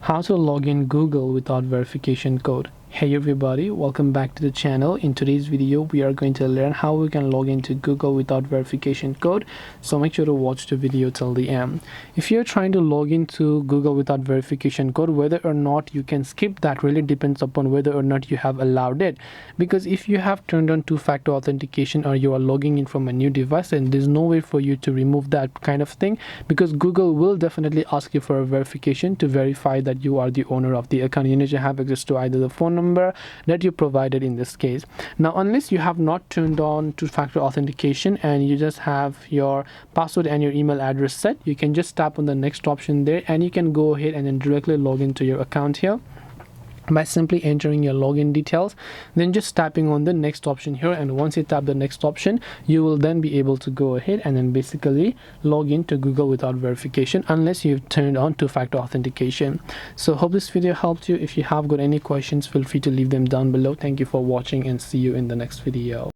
How to log in Google without verification code. Hey everybody, welcome back to the channel. In today's video we are going to learn how we can log into Google without verification code, so make sure to watch the video till the end. If you're trying to log into Google without verification code, whether or not you can skip that really depends upon whether or not you have allowed it, because if you have turned on two-factor authentication or you are logging in from a new device, then there's no way for you to remove that kind of thing, because Google will definitely ask you for a verification to verify that you are the owner of the account. You need to have access to either the phone number that you provided in this case. Now, unless you have not turned on two-factor authentication and you just have your password and your email address set, you can just tap on the next option there and you can go ahead and then directly log into your account here by simply entering your login details, then just tapping on the next option here. And once you tap the next option, you will then be able to go ahead and then basically log into Google without verification, unless you've turned on two-factor authentication. So hope this video helped you. If you have got any questions, feel free to leave them down below. Thank you for watching and see you in the next video.